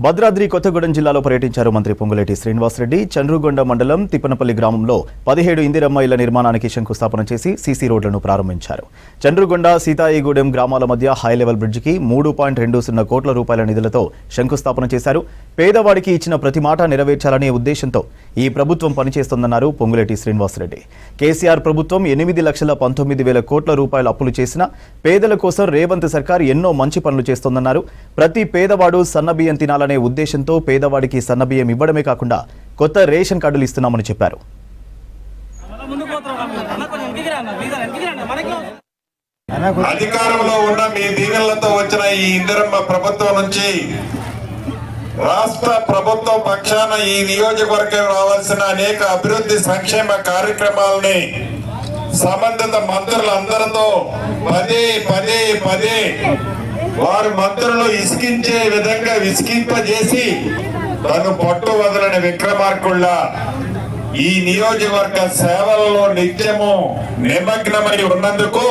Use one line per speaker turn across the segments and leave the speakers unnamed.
భద్రాద్రి కొత్తగూడెం జిల్లాలో పర్యటించారు మంత్రి పొంగులేటి శ్రీనివాసరెడ్డి. చండ్రుగొండ మండలం తిప్పనపల్లి గ్రామంలో 17 ఇందిరమ్మ ఇళ్ల నిర్మాణానికి శంకుస్థాపన చేసి సీసీ రోడ్లను ప్రారంభించారు. చండ్రుగొండ సీతాయిగూడెం గ్రామాల మధ్య హై లెవెల్ బ్రిడ్జికి 3.20 కోట్ల రూపాయల నిధులతో శంకుస్థాపన చేశారు. పేదవాడికి ఇచ్చిన ప్రతి మాట నెరవేర్చాలనే ఉద్దేశంతో ఈ ప్రభుత్వం పనిచేస్తోందన్నారు పొంగులేటి శ్రీనివాసరెడ్డి. కేసీఆర్ ప్రభుత్వం 8,19,000 కోట్ల రూపాయల అప్పులు చేసిన పేదల కోసం రేవంత్ సర్కార్ ఎన్నో మంచి పనులు చేస్తోందన్నారు. ప్రతి పేదవాడు సన్నబియ్యం తినాలనే ఉద్దేశంతో పేదవాడికి సన్నబియ్యం ఇవ్వడమే కాకుండా కొత్త రేషన్ కార్డులు ఇస్తున్నామని చెప్పారు.
అధికారంలో ఉన్న మీ దీవెనలతో వచ్చిన ఈ ఇందిరమ్మ ప్రభుత్వం నుంచి రాష్ట్ర ప్రభుత్వం పక్షాన ఈ నియోజకవర్గం రావాల్సిన అనేక అభివృద్ధి సంక్షేమ కార్యక్రమాలని సంబంధిత మంత్రులందరితో పదే వారు మంత్రులు ఇసికించే విధంగా విసికింపజేసి తను పట్టు వదలని విక్రమార్కుళ్ళ ఈ నియోజకవర్గ సేవలలో నిత్యము నిమగ్నమై ఉన్నందుకు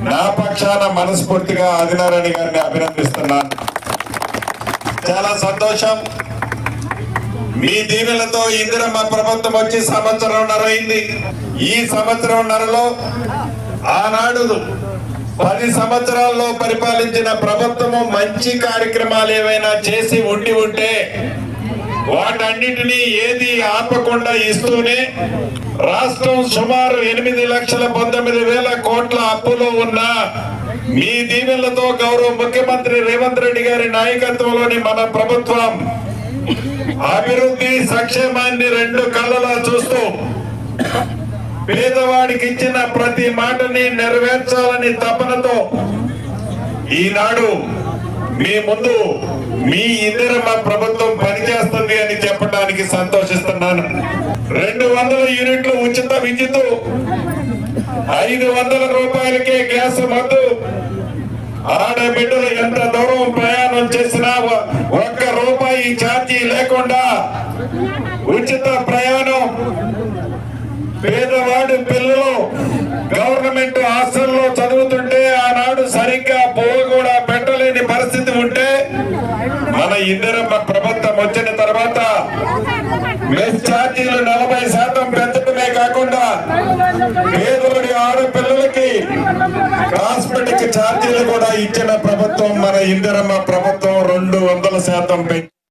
నా పక్షాన మనస్ఫూర్తిగా ఆదినారాయణ గారిని అభినందిస్తున్నాను. చాలా సంతోషం. మీ దీవెనలతో ఇందిరమ్మ ప్రభుత్వం వచ్చి సంవత్సరంన్నర అయింది. ఈ సంవత్సరంన్నరలో ఆనాడు 10 సంవత్సరాల్లో పరిపాలించిన ప్రభుత్వము మంచి కార్యక్రమాలు ఏవైనా చేసి ఉంటే వాటన్నిటినీ ఏది ఆపకుండా ఇస్తూనే రాష్ట్రం సుమారు 8,19,000 కోట్ల అప్పులో ఉన్న మీ దీవెనలతో గౌరవ ముఖ్యమంత్రి రేవంత్ రెడ్డి గారి నాయకత్వంలోని మన ప్రభుత్వం అభివృద్ధి సంక్షేమాన్ని 2 కళ్ళలా చూస్తూ పేదవాడికి ఇచ్చిన ప్రతి మాటని నెరవేర్చాలని తపనతో ఈనాడు మీ ముందు మీ ఇందిరమ్మ ప్రభుత్వం పనిచేస్తుంది అని చెప్పడానికి సంతోషిస్తున్నాను. 200 యూనిట్లు ఉచిత విద్యుత్, 500 రూపాయలకే గ్యాస్ మందు, ఆడబిడ్డలు ఎంత దూరం ప్రయాణం చేసినా 1 రూపాయి ఛార్జీ లేకుండా ఉచిత ప్రయాణం, పేదవాడి పిల్లలు గవర్నమెంట్ హాస్టల్లో చదువుతుంటే ఆనాడు సరిగ్గా పోగు కూడా పెట్టలేని పరిస్థితి ఉంటే మన ఇందిరమ్మ ప్రభుత్వం వచ్చిన తర్వాత మెస్ ఛార్జీలు 40% పెంచడమే కాకుండా పేదోడి ఆడపిల్లలకి కాస్మెటిక్ ఛార్జీలు కూడా ఇచ్చిన ప్రభుత్వం మన ఇందిరమ్మ ప్రభుత్వం 200% పెంచి